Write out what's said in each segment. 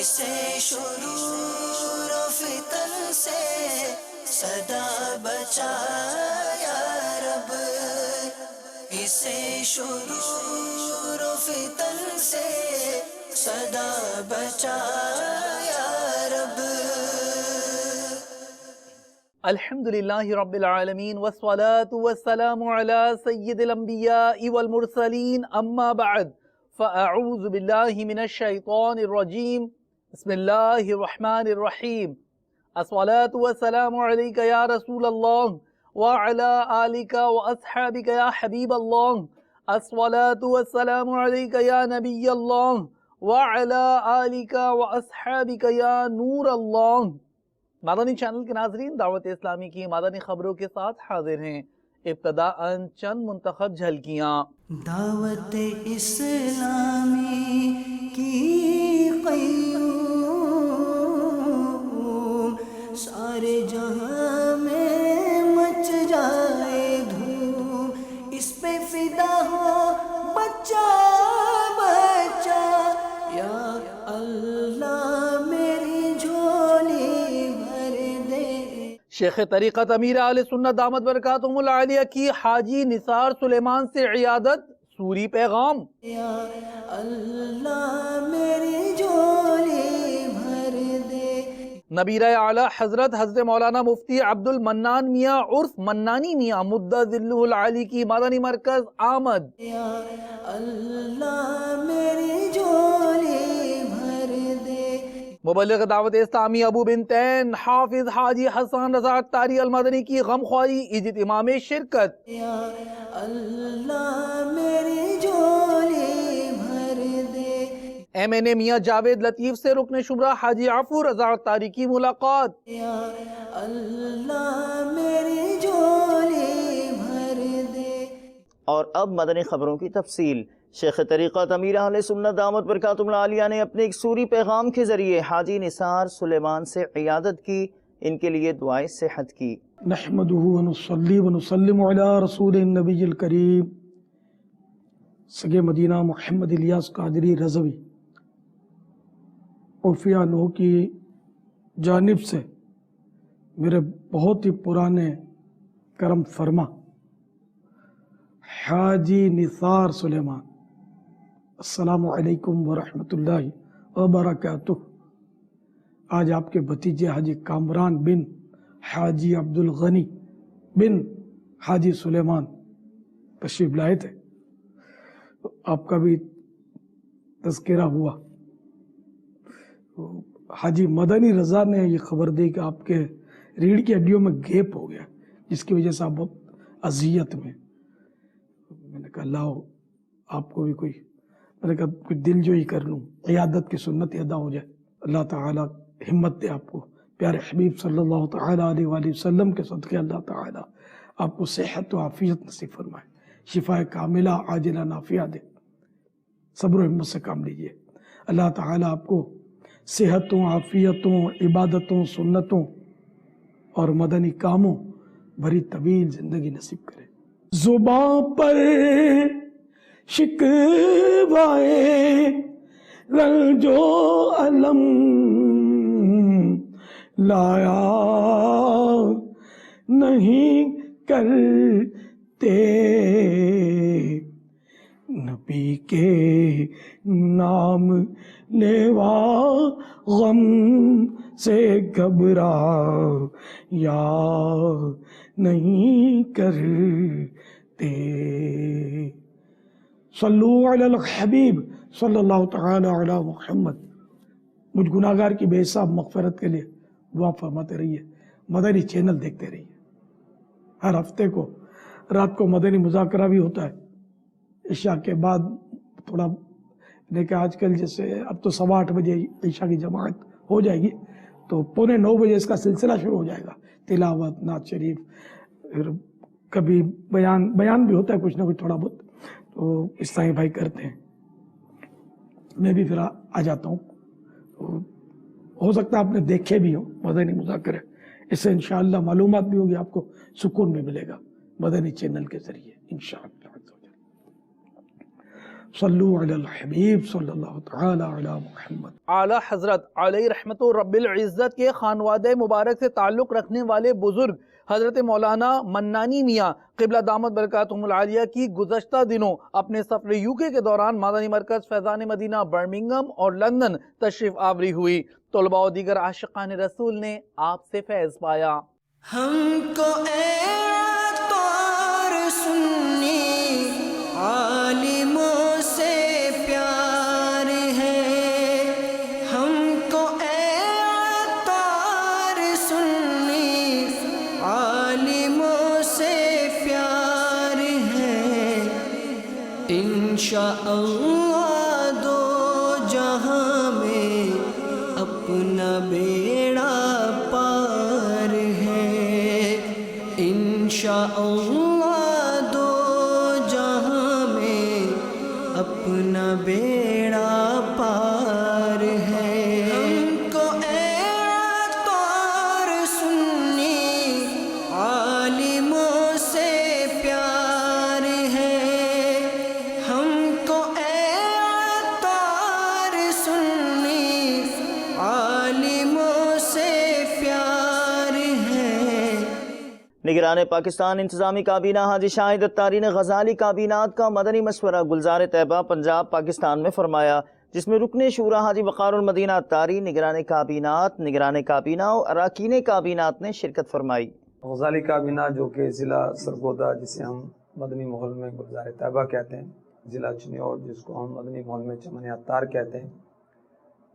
اسے شرور و فتن سے صدا بچا یا رب، اسے شرور و فتن سے صدا بچا یا رب۔ الحمدللہ رب العالمین والصلاة والسلام علی سید الانبیاء والمرسلین، اما بعد فاعوذ باللہ من الشیطان الرجیم، بسم اللہ الرحمن الرحیم۔ الصلاة والسلام علیک یا رسول اللہ وعلی آلک واصحابک یا حبیب اللہ، الصلاة والسلام علیک یا نبی اللہ وعلی آلک واصحابک یا نور اللہ۔ مدنی چینل کے ناظرین، دعوت اسلامی کی مدنی خبروں کے ساتھ حاضر ہیں۔ ابتداءً چند منتخب جھلکیاں۔ دعوت اسلامی کی قیوم، سارے جہاں میں مچ جائے دھوم، اس پہ فدا ہو بچہ بچہ، یا اللہ میری جھولی بھر دے۔ شیخ طریقت امیر اہل سنت دامت برکاتہم العالیہ کی حاجی نثار سلیمان سے عیادت، سوری پیغام۔ یا اللہ میری جھولی بھر دے۔ نبیرہ اعلیٰ حضرت مولانا مفتی عبد المنان میاں عرف منانی میاں مدہ ذلہ العالی کی مدنی مرکز آمد۔ یا اللہ میری جھولی بھر دے۔ مبلغ دعوت اسلامی ابو بنتین حافظ حاجی حسن رضا اختاری المدنی کی غمخواری اجتماع میں شرکت۔ یا اللہ میری جھولی بھر دے۔ ایم این اے میاں جاوید لطیف سے رکن شمرہ حاجی عفو رضا اختاری کی ملاقات۔ یا اللہ میری جھولی بھر دے۔ اور اب مدنی خبروں کی تفصیل۔ شیخ طریقت امیر اہل سنت دامت برکاتہم العالیہ نے اپنے ایک سوری پیغام کے ذریعے حاجی نثار سلیمان سے عیادت کی، ان کے لیے دعائیں صحت کی۔ نحمده ونصلي ونسلم على رسول النبی الکریم سگے مدینہ محمد الیاس قادری رضوی عرفیہ نو کی جانب سے میرے بہت ہی پرانے کرم فرما حاجی نثار سلیمان، السلام علیکم ورحمۃ اللہ وبرکاتہ۔ آج آپ کے بھتیجے حاجی کامران بن حاجی عبد الغنی بن حاجی سلیمان تشریف لائے تھے، آپ کا بھی تذکرہ ہوا۔ حاجی مدنی رضا نے یہ خبر دی کہ آپ کے ریڑھ کی ہڈیوں میں گیپ ہو گیا، جس کی وجہ سے آپ بہت اذیت میں۔ میں نے کہا لاؤ آپ کو بھی میں نے کہا کوئی دل جوئی کر لوں، عیادت کی سنت ادا ہو جائے۔ اللہ تعالیٰ ہمت دے آپ کو، پیارے حبیب صلی اللہ تعالیٰ علیہ وآلہ وسلم کے صدقے اللہ تعالیٰ آپ کو صحت و عافیت نصیب فرمائے، شفا کاملہ عاجلہ نافعہ دے، صبر و ہمت سے کام لیجئے۔ اللہ تعالیٰ آپ کو صحتوں، عافیتوں، عبادتوں، سنتوں اور مدنی کاموں بھری طویل زندگی نصیب کرے۔ زباں پر شکوائے رنج و علم لایا نہیں کرتے، نبی کے نام لیوا غم سے گھبرا یا نہیں کرتے۔ صلو علی الحبیب صلی اللہ تعالی علی محمد۔ مجھ گناہگار کی بے حساب مغفرت کے لیے دعا فرماتے رہیے، مدنی چینل دیکھتے رہیے۔ ہر ہفتے کو رات کو مدنی مذاکرہ بھی ہوتا ہے، عشاء کے بعد تھوڑا کہ آج کل جیسے اب تو 8:15 بجے عشاء کی جماعت ہو جائے گی، تو 8:45 بجے اس کا سلسلہ شروع ہو جائے گا، تلاوت، نعت شریف، پھر کبھی بیان بھی ہوتا ہے کچھ نہ کچھ تھوڑا بہت، تو اس طرح بھائی کرتے ہیں۔ میں بھی پھر آ جاتا ہوں، ہو سکتا ہے آپ نے دیکھے بھی ہوں مدنی مذاکرے، اس سے انشاءاللہ معلومات بھی ہوگی، آپ کو سکون بھی ملے گا مدنی چینل کے ذریعے انشاءاللہ۔ صلو علی الحبیب صلی اللہ تعالی علی محمد۔ اعلیٰ حضرت علیہ رحمت رب العزت کے خانوادہ مبارک سے تعلق رکھنے والے بزرگ حضرت مولانا منانی میاں قبلہ دامت برکاتہم العالیہ کی گزشتہ دنوں اپنے سفر UK کے دوران مدنی مرکز فیضان مدینہ برمنگھم اور لندن تشریف آوری ہوئی۔ طلباء و دیگر عاشقان رسول نے آپ سے فیض پایا۔ ہم کو اے عطار سنی عالموں سے پیار ہے، ہم کو اے عطار سنی عالموں سے پیار ہے، انشاءاللہ دو جہاں میں اپنا بیڑا پار ہے، انشاءاللہ دو جہاں میں اپنا بیڑا پار ہے۔ ہم کو اے عطار سنی عالموں سے پیار ہے، ہم کو اے عطار سنی عالموں سے پیار ہے۔ نگران پاکستان انتظامی کابینہ حاجی شاہد اتاری نے غزالی کابینات کا مدنی مشورہ گلزار طیبہ پنجاب پاکستان میں فرمایا، جس میں رکن شورا حاجی وقار المدینہ اتاری، نگران کابینہ اور اراکین کابینات نے شرکت فرمائی۔ غزالی کابینہ جو کہ ضلع سرگودا جسے ہم مدنی ماحول میں گلزار طیبہ کہتے ہیں، ضلع چنیور جس کو ہم مدنی ماحول میں چمن اتار کہتے ہیں،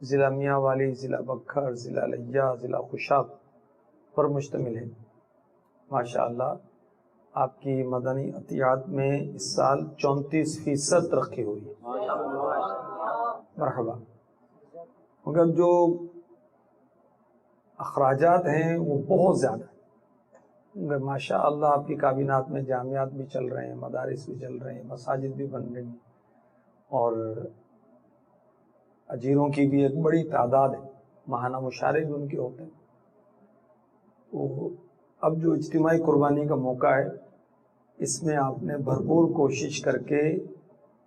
ضلع میاں والی، ضلع بکھر، ضلع لیا، ضلع خوشاب پر مشتمل ہے۔ ماشاءاللہ آپ کی مدنی عطیات میں اس سال 34% ترقی ہوئی ہے، مرحبا۔ مگر جو اخراجات ہیں وہ بہت زیادہ ہیں، مگر ماشاءاللہ آپ کی کابینات میں جامعات بھی چل رہے ہیں، مدارس بھی چل رہے ہیں، مساجد بھی بن رہی ہیں، اور اجیروں کی بھی ایک بڑی تعداد ہے، ماہانہ مشارے بھی ان کے ہوتے ہیں۔ تو اب جو اجتماعی قربانی کا موقع ہے، اس میں آپ نے بھرپور کوشش کر کے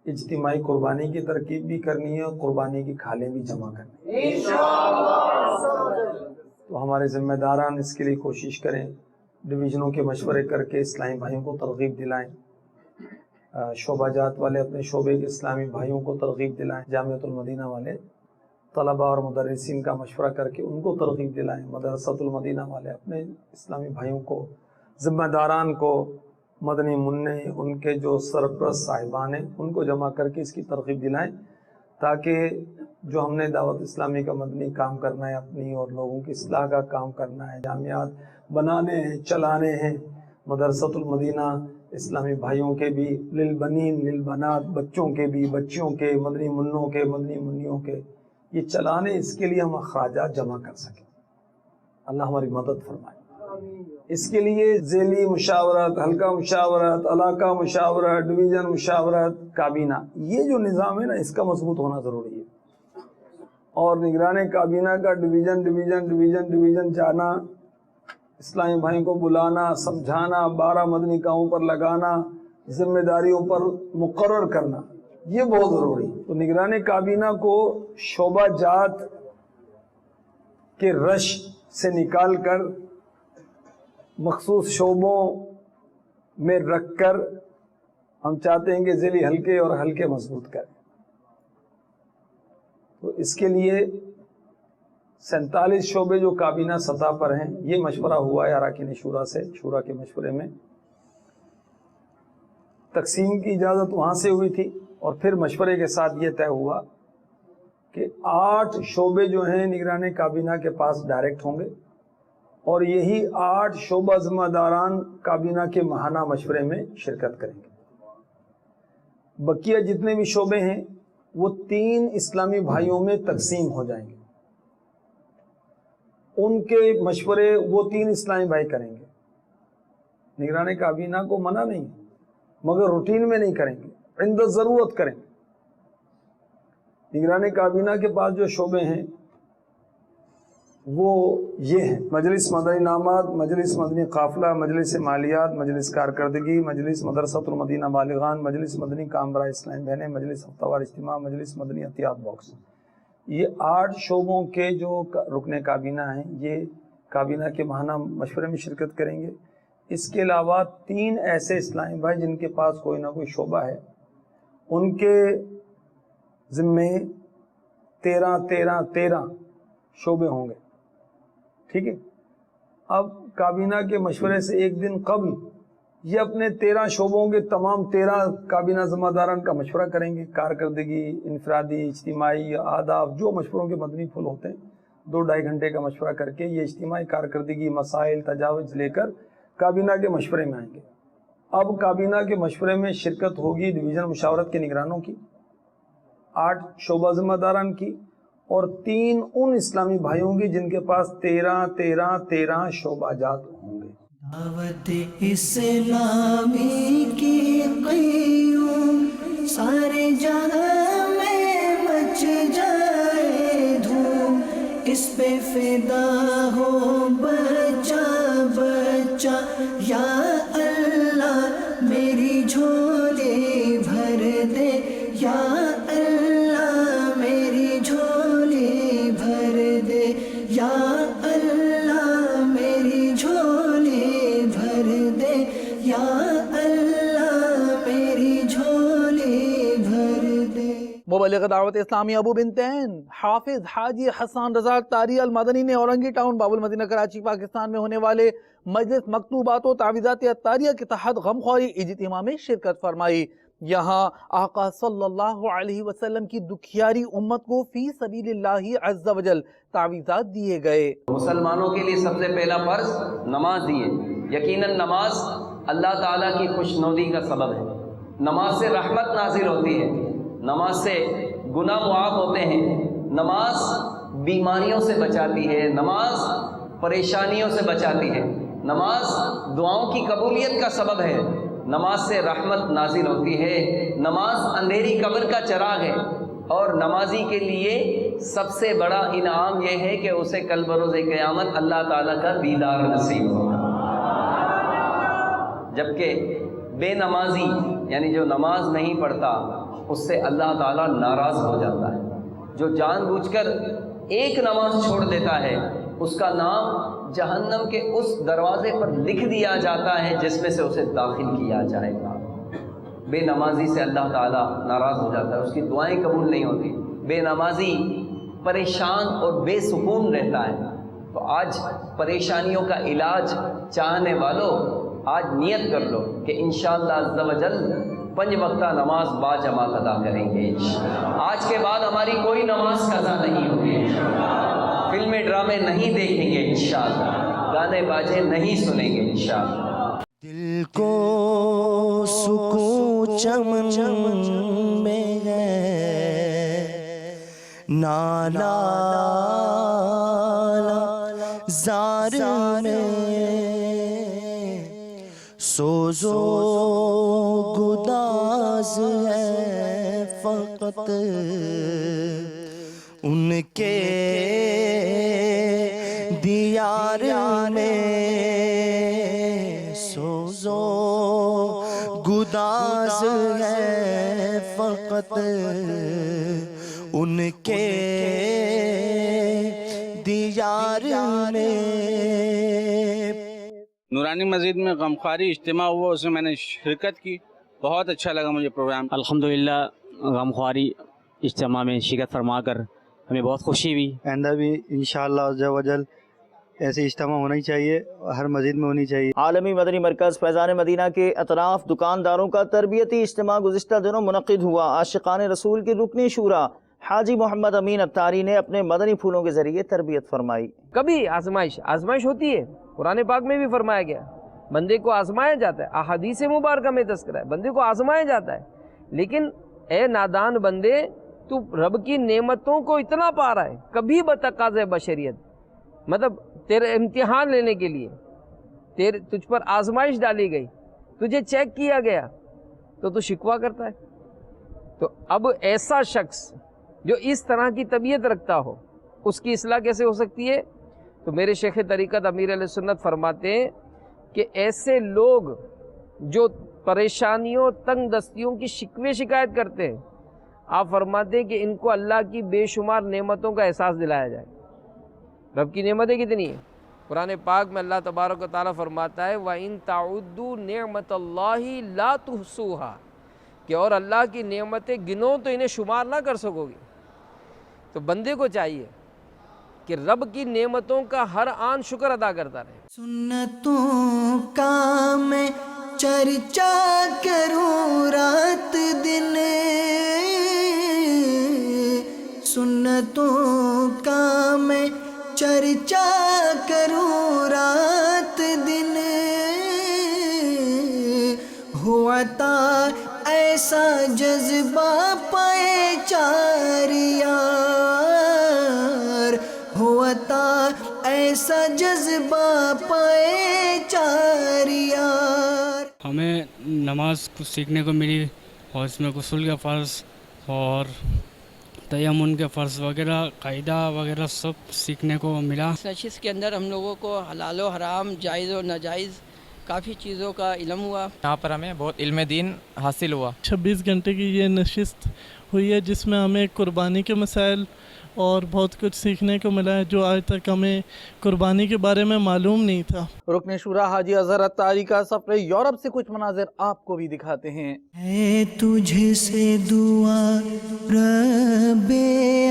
اجتماعی قربانی کی ترکیب بھی کرنی ہے اور قربانی کی کھالیں بھی جمع کرنی ہے۔ تو ہمارے ذمہ داران اس کے لیے کوشش کریں، ڈویژنوں کے مشورے کر کے اسلامی بھائیوں کو ترغیب دلائیں، شعبہ جات والے اپنے شعبے کے اسلامی بھائیوں کو ترغیب دلائیں، جامعۃ المدینہ والے طلباء اور مدرسین کا مشورہ کر کے ان کو ترغیب دلائیں، مدرسۃ المدینہ والے اپنے اسلامی بھائیوں کو، ذمہ داران کو، مدنی منع ان کے جو سرپرست صاحبان ہیں ان کو جمع کر کے اس کی ترغیب دلائیں، تاکہ جو ہم نے دعوت اسلامی کا مدنی کام کرنا ہے اپنی، اور لوگوں کی اصلاح کا کام کرنا ہے، جامعات بنانے ہیں، چلانے ہیں، مدرسۃ المدینہ اسلامی بھائیوں کے بھی، للبنین للبنات بچوں کے بھی، بچیوں کے، مدنی منوں کے، مدنی منیوں کے، یہ چلانے، اس کے لیے ہم اخراجات جمع کر سکیں۔ اللہ ہماری مدد فرمائے۔ اس کے لیے ذیلی مشاورت، حلقہ مشاورت، علاقہ مشاورت، ڈویژن مشاورت، کابینہ، یہ جو نظام ہے نا اس کا مضبوط ہونا ضروری ہے۔ اور نگران کابینہ کا ڈویژن جانا، اسلامی بھائیوں کو بلانا، سمجھانا، 12 مدنی کاموں پر لگانا، ذمہ داریوں پر مقرر کرنا، یہ بہت ضروری ہے۔ تو نگران کابینہ کو شعبہ جات کے رش سے نکال کر مخصوص شعبوں میں رکھ کر ہم چاہتے ہیں کہ ذیلی حلقے اور حلقے مضبوط کریں۔ تو اس کے لیے 47 شعبے جو کابینہ سطح پر ہیں، یہ مشورہ ہوا ہے اراکین شورا سے، شورا کے مشورے میں تقسیم کی اجازت وہاں سے ہوئی تھی، اور پھر مشورے کے ساتھ یہ طے ہوا کہ 8 شعبے جو ہیں نگران کابینہ کے پاس ڈائریکٹ ہوں گے، اور یہی 8 شعبہ ذمہ داران کابینہ کے ماہانہ مشورے میں شرکت کریں گے۔ بقیہ جتنے بھی شعبے ہیں وہ 3 اسلامی بھائیوں میں تقسیم ہو جائیں گے، ان کے مشورے وہ 3 اسلامی بھائی کریں گے۔ نگران کابینہ کو منع نہیں، مگر روٹین میں نہیں کریں گے، عند ضرورت کریں گے۔ نگران کابینہ کے پاس جو شعبے ہیں وہ یہ ہیں: مجلس مدنی انعامات، مجلس مدنی قافلہ، مجلس مالیات، مجلس کارکردگی، مجلس مدرسۃ المدینہ بالغان، مجلس مدنی کام برائے اسلام بہنیں، مجلس ہفتہ وار اجتماع، مجلس مدنی احتیاط باکس۔ یہ 8 شعبوں کے جو رکن کابینہ ہیں یہ کابینہ کے ماہانہ مشورے میں شرکت کریں گے۔ اس کے علاوہ 3 ایسے اسلامی بھائی جن کے پاس کوئی نہ کوئی شعبہ ہے، ان کے ذمے 13 شعبے ہوں گے، ٹھیک ہے۔ اب کابینہ کے مشورے سے ایک دن قبل یہ اپنے 13 شعبوں کے تمام 13 کابینہ ذمہ داران کا مشورہ کریں گے، کارکردگی، انفرادی، اجتماعی، آداب، جو مشوروں کے مدنی پھول ہوتے ہیں 2-2.5 گھنٹے کا مشورہ کر کے یہ اجتماعی کارکردگی، مسائل، تجاوز لے کر کابینہ کے مشورے میں آئیں گے۔ اب کابینہ کے مشورے میں شرکت ہوگی ڈویژن مشاورت کے نگرانوں کی، 8 شعبہ ذمہ داران کی، اور 3 ان اسلامی بھائیوں کی جن کے پاس 13 شعبہ جات ہوں گے۔ دعوت اسلامی کی قیوم سارے جہاں میں مچ جائے دھوم، اس پہ فدا ہو بچہ بچہ، یا اللہ میری جھولی بھر دے، یا اللہ میری جھولی بھر دے، یا اللہ میری جھولی بھر دے، یا اللہ میری جھولی بھر دے۔ مبلغ دعوت اسلامی ابو بنتین حافظ حاجی حسان رضا طاری المدنی نے اورنگی ٹاؤن باب المدینہ کراچی پاکستان میں ہونے والے مجلس مکتوبات و تعویذات عطاریہ کے تحت غمخواری اجتماع میں شرکت فرمائی۔ یہاں آقا صلی اللہ علیہ وسلم کی دکھیاری امت کو فی سبیل اللہ عز و جل تعویذات دیے گئے۔ مسلمانوں کے لیے سب سے پہلا فرض نماز ہی ہے۔ یقیناً نماز اللہ تعالیٰ کی خوشنودی کا سبب ہے۔ نماز سے رحمت نازل ہوتی ہے، نماز سے گناہ معاف ہوتے ہیں، نماز بیماریوں سے بچاتی ہے، نماز پریشانیوں سے بچاتی ہے، نماز دعاؤں کی قبولیت کا سبب ہے، نماز سے رحمت نازل ہوتی ہے، نماز اندھیری قبر کا چراغ ہے، اور نمازی کے لیے سب سے بڑا انعام یہ ہے کہ اسے کل بروز قیامت اللہ تعالیٰ کا دیدار نصیب ہوگا۔ جبکہ بے نمازی یعنی جو نماز نہیں پڑھتا اس سے اللہ تعالیٰ ناراض ہو جاتا ہے۔ جو جان بوجھ کر ایک نماز چھوڑ دیتا ہے اس کا نام جہنم کے اس دروازے پر لکھ دیا جاتا ہے جس میں سے اسے داخل کیا جائے گا۔ بے نمازی سے اللہ تعالیٰ ناراض ہو جاتا ہے، اس کی دعائیں قبول نہیں ہوتی۔ بے نمازی پریشان اور بے سکون رہتا ہے۔ تو آج پریشانیوں کا علاج چاہنے والوں آج نیت کر لو کہ انشاءاللہ عز و جل 5 وقتہ نماز با جماعت ادا کریں گے۔ آج کے بعد ہماری کوئی نماز قضا نہیں ہوگی، فلمیں ڈرامے نہیں دیکھیں گے انشاءاللہ، گانے باجے نہیں سنیں گے انشاءاللہ۔ دل کو سکون چمن میں ہے، نالا زار میں سوزو گداز ہے فقط ان کے دیار میں، سوزو گداز ہے فقط ان کے دیار میں۔ نورانی مسجد میں غمخواری اجتماع ہوا، اس میں میں نے شرکت کی، بہت اچھا لگا مجھے پروگرام۔ الحمدللہ غمخواری اجتماع میں شرکت فرما کر ہمیں بہت خوشی ہوئی۔ آئندہ بھی انشاءاللہ عز و جل ایسے اجتماع ہونا ہی چاہیے، ہر مسجد میں ہونی چاہیے۔ عالمی مدنی مرکز فیضان مدینہ کے اطراف دکانداروں کا تربیتی اجتماع گزشتہ دنوں منعقد ہوا۔ عاشقان رسول کی رکنی شورا حاجی محمد امین عطاری نے اپنے مدنی پھولوں کے ذریعے تربیت فرمائی۔ کبھی آزمائش ہوتی ہے، قرآن پاک میں بھی فرمایا گیا بندے کو آزمایا جاتا ہے، احادیث مبارکہ میں تذکرہ ہے بندے کو آزمایا جاتا ہے۔ لیکن اے نادان بندے، تو رب کی نعمتوں کو اتنا پا رہا ہے، کبھی بتقاضۂ بشریت، مطلب تیرے امتحان لینے کے لیے تجھ پر آزمائش ڈالی گئی، تجھے چیک کیا گیا تو شکوہ کرتا ہے۔ تو اب ایسا شخص جو اس طرح کی طبیعت رکھتا ہو اس کی اصلاح کیسے ہو سکتی ہے؟ تو میرے شیخ طریقت امیر علیہ سنت فرماتے ہیں کہ ایسے لوگ جو پریشانیوں تنگ دستیوں کی شکوے شکایت کرتے ہیں، آپ فرماتے ہیں کہ ان کو اللہ کی بے شمار نعمتوں کا احساس دلایا جائے۔ رب کی نعمتیں کتنی ہیں؟ قرآن پاک میں اللہ تبارک و تعالیٰ فرماتا ہے وَإِن تَعُدُّوا نِعْمَةَ اللَّهِ لَا تُحْصُوهَا، کہ اور اللہ کی نعمتیں گنو تو انہیں شمار نہ کر سکو گی۔ تو بندے کو چاہیے کہ رب کی نعمتوں کا ہر آن شکر ادا کرتا رہے۔ سنتوں کا میں چرچا کروں رات دن، سنتوں کا میں چرچا کروں رات دن، ہوا تھا ایسا جذبہ پائے چار یار، ہوا تھا ایسا جذبہ پائے چار یار۔ ہمیں نماز کچھ سیکھنے کو ملی اور اس میں غسل کا فرض اور تیمم کے فرض وغیرہ قاعدہ وغیرہ سب سیکھنے کو ملا۔ اس نشست کے اندر ہم لوگوں کو حلال و حرام، جائز و ناجائز کافی چیزوں کا علم ہوا۔ یہاں پر ہمیں بہت علم دین حاصل ہوا۔ 26 گھنٹے کی یہ نشست ہوئی ہے جس میں ہمیں قربانی کے مسائل اور بہت کچھ سیکھنے کو ملا ہے جو آج تک ہمیں قربانی کے بارے میں معلوم نہیں تھا۔ رکن شورا حاجی اظہر اتاری کا سفر یورپ سے کچھ مناظر آپ کو بھی دکھاتے ہیں۔ ہے تجھ سے دعا رب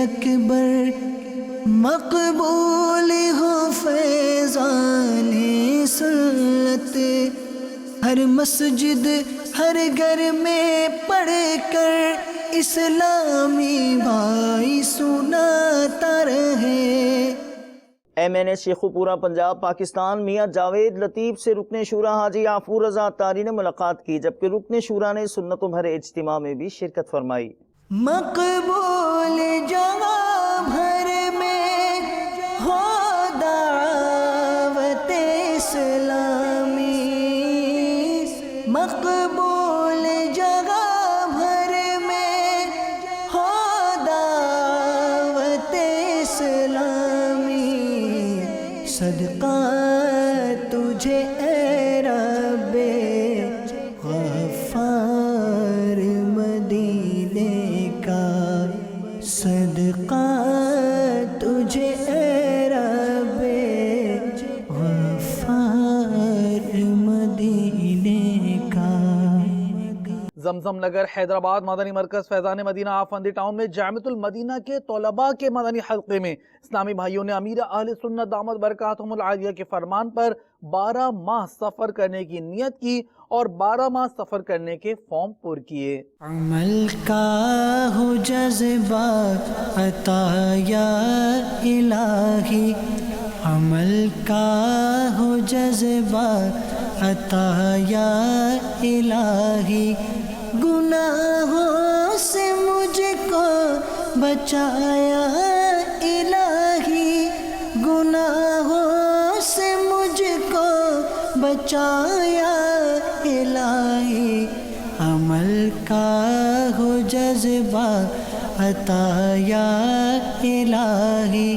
اکبر، مقبول ہو فیضان سنت، ہر مسجد ہر گھر میں پڑھ کر اسلامی بھائی سناتا رہے۔ ایم این شیخو پورا پنجاب پاکستان میاں جاوید لطیف سے رکن شورا حاجی عافور رضا اتاری نے ملاقات کی، جبکہ رکن شورا نے سنتوں بھرے اجتماع میں بھی شرکت فرمائی۔ مقبول جگہ بھر میں ہو دعوت اسلامی، مقبول جگہ بھر میں ہو دعوت اسلامی، صدقہ تجھے اے رب غفار مدینے کا، صدقہ تجھے اے رب غفار مدینے کا۔ زمزم نگر حیدرآباد مدنی مرکز فیضان مدینہ آفندی ٹاؤن میں جامعۃ المدینہ کے طلباء کے مدنی حلقے میں اسلامی بھائیوں نے امیر اہل سنت دامت برکاتہم العالیہ کے فرمان پر 12 ماہ سفر کرنے کی نیت کی اور 12 ماہ سفر کرنے کے فارم پر کیے۔ عمل کا ہو جذبہ عطا یا الہی، عمل کا ہو جذبہ عطا یا الہی، گناہوں سے مجھ کو بچایا الہی، گناہوں سے مجھ کو بچایا الہی، عمل کا ہو جذبہ عطا یا الہی۔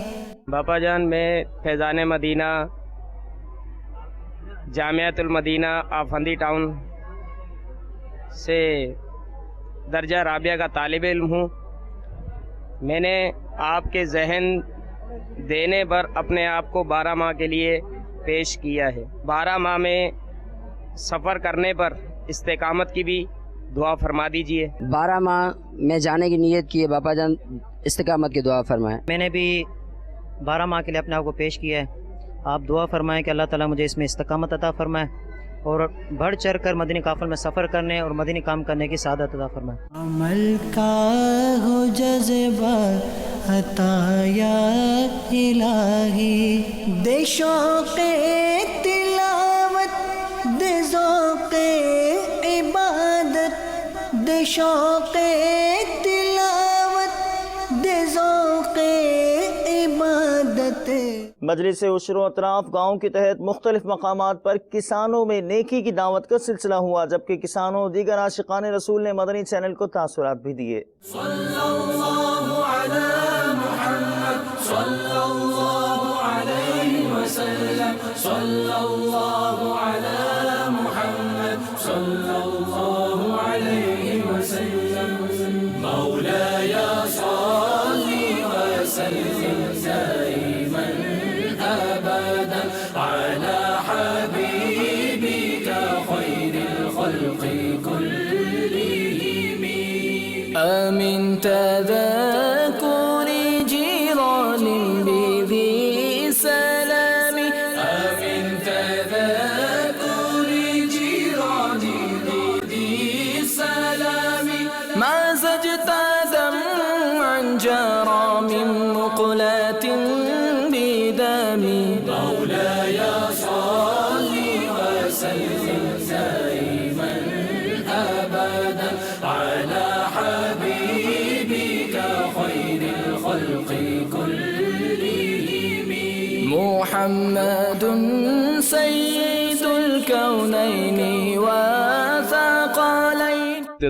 باپا جان میں فیضان مدینہ جامعۃ المدینہ آفندی ٹاؤن سے درجہ رابعہ کا طالب علم ہوں۔ میں نے آپ کے ذہن دینے پر اپنے آپ کو 12 ماہ کے لیے پیش کیا ہے۔ 12 ماہ میں سفر کرنے پر استقامت کی بھی دعا فرما دیجئے۔ 12 ماہ میں جانے کی نیت کی ہے باپا جان، استقامت کی دعا فرمائیں۔ میں نے بھی 12 ماہ کے لیے اپنے آپ کو پیش کیا ہے، آپ دعا فرمائیں کہ اللہ تعالیٰ مجھے اس میں استقامت عطا فرمائے اور بڑھ چڑھ کر مدنی قافل میں سفر کرنے اور مدنی کام کرنے کی سعادت عطا فرمائے۔ عمل کا ہو جذبہ عطا یا الہی، دے شوق تلاوت، دے ذوق عبادت، دے شوق تلاوت، دے ذوق عبادت۔ مجلس عشر و اطراف گاؤں کے تحت مختلف مقامات پر کسانوں میں نیکی کی دعوت کا سلسلہ ہوا، جبکہ کسانوں و دیگر عاشقان رسول نے مدنی چینل کو تاثرات بھی دیے۔ صلی اللہ علی محمد صلی اللہ علیہ صلی اللہ علی محمد صلی اللہ علیہ وسلم مولاي صل وسلم دائما ابدا على حبيبك خير الخلق كلهم آمن تذكر جيران بذي سلام آمن تذكر جيران بذي سلام ما زجت دمعا جرى من مقلة بدم مولاي صل وسلم دائما أبدا على حبيبك خير الخلق كلهم محمد سيد الكونين وثقلين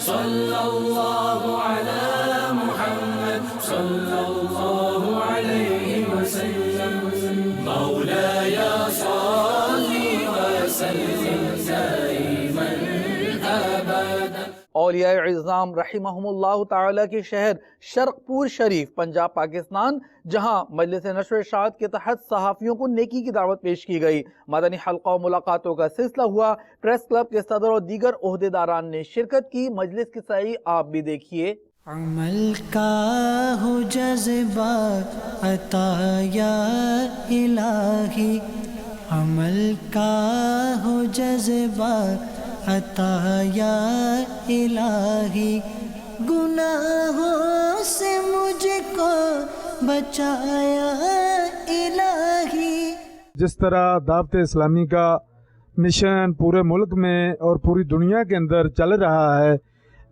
صلى الله على محمد صلى الله عليه وسلم مولاي صل وسلم دائما ابدا اولیاء اعظام رحمہمullah تعالی کے شہر شرقپور شریف پنجاب پاکستان، جہاں مجلس نشر ارشاد کے تحت صحافیوں کو نیکی کی دعوت پیش کی گئی۔ مدنی حلقہ و ملاقاتوں کا سلسلہ ہوا، پریس کلب کے صدر اور دیگر عہدیداران نے شرکت کی۔ مجلس کی سعی آپ بھی دیکھیے۔ عمل کا ہو جذبہ عطا یا الہی، عمل کا ہو جذبہ عطا یا الہی، گناہوں سے مجھ کو بچایا الہی۔ جس طرح دعوت اسلامی کا مشن پورے ملک میں اور پوری دنیا کے اندر چل رہا ہے،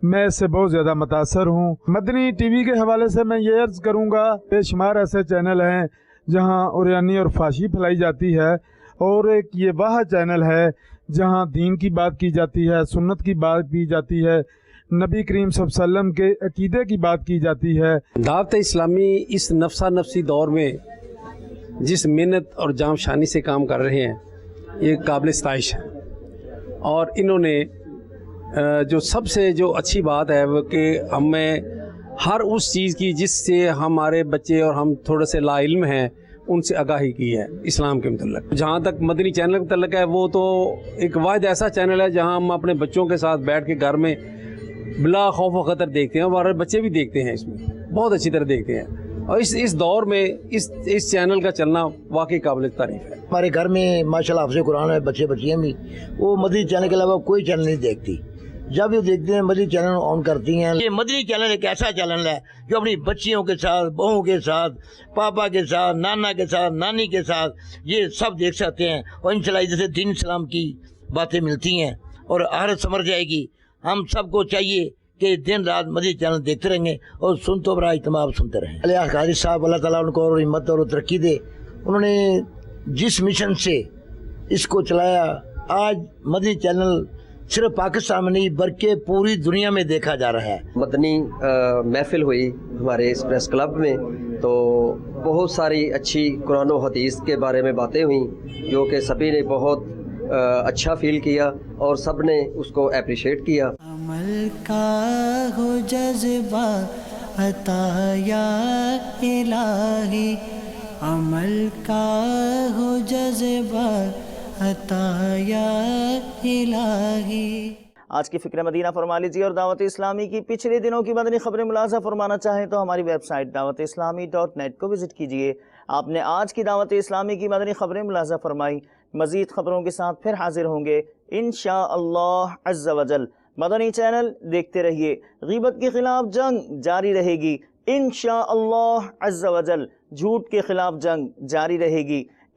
میں اس سے بہت زیادہ متاثر ہوں۔ مدنی ٹی وی کے حوالے سے میں یہ عرض کروں گا، بے شمار ایسے چینل ہیں جہاں عریانی اور فحاشی پھیلائی جاتی ہے، اور ایک یہ واحد چینل ہے جہاں دین کی بات کی جاتی ہے، سنت کی بات کی جاتی ہے، نبی کریم صلی اللہ علیہ وسلم کے عقیدے کی بات کی جاتی ہے۔ دعوت اسلامی اس نفسا نفسی دور میں جس محنت اور جام شانی سے کام کر رہے ہیں، یہ قابل ستائش ہے۔ اور انہوں نے جو سب سے جو اچھی بات ہے وہ کہ ہمیں ہر اس چیز کی جس سے ہمارے بچے اور ہم تھوڑے سے لا علم ہیں ان سے آگاہی کی ہے اسلام کے متعلق۔ جہاں تک مدنی چینل کے متعلق ہے، وہ تو ایک واحد ایسا چینل ہے جہاں ہم اپنے بچوں کے ساتھ بیٹھ کے گھر میں بلا خوف و خطر دیکھتے ہیں، ہمارے بچے بھی دیکھتے ہیں، اس میں بہت اچھی طرح دیکھتے ہیں۔ اور اس دور میں اس چینل کا چلنا واقعی قابل تعریف ہے۔ ہمارے گھر میں ماشاءاللہ حافظ قرآن ہے، بچے بچیاں بھی، وہ مدنی چینل کے علاوہ کوئی چینل نہیں دیکھتی۔ جب یہ دیکھتے ہیں مدنی چینل آن کرتی ہیں۔ یہ مدنی چینل ایک ایسا چینل ہے جو اپنی بچیوں کے ساتھ، بہوؤں کے ساتھ، پاپا کے ساتھ، نانا کے ساتھ، نانی کے ساتھ یہ سب دیکھ سکتے ہیں، اور انشاءاللہ جیسے دین اسلام کی باتیں ملتی ہیں اور آخرت سمجھ جائے گی۔ ہم سب کو چاہیے کہ دن رات مدنی چینل دیکھتے رہیں گے اور سنتوں پر اجتماع سنتے رہیں۔ علیہ قاری صاحب اللہ تعالیٰ ان کو اور ہمت اور ترقی دے، انہوں نے جس مشن سے اس کو چلایا، آج مدنی چینل صرف پاکستان میں نہیں بلکہ پوری دنیا میں دیکھا جا رہا ہے۔ مدنی محفل ہوئی ہمارے اس پریس کلب میں، تو بہت ساری اچھی قرآن و حدیث کے بارے میں باتیں ہوئیں جو کہ سبھی نے بہت اچھا فیل کیا اور سب نے اس کو اپریشیٹ کیا۔ عمل کا ہو جذبہ عطا یا الہی، عمل کا ہو جذبہ عطا یا الہی۔ آج کی فکر مدینہ فرما لیجیے، اور دعوت اسلامی کی پچھلے دنوں کی مدنی خبریں ملاحظہ فرمانا چاہیں تو ہماری ویب سائٹ dawat-islami.net کو وزٹ کیجیے۔ آپ نے آج کی دعوت اسلامی کی مدنی خبریں ملاحظہ فرمائی، مزید خبروں کے ساتھ پھر حاضر ہوں گے انشاءاللہ عز و جل۔ مدنی چینل دیکھتے رہیے، غیبت کے خلاف جنگ جاری رہے گی انشاءاللہ عز و جل، جھوٹ کے خلاف جنگ جاری رہے گی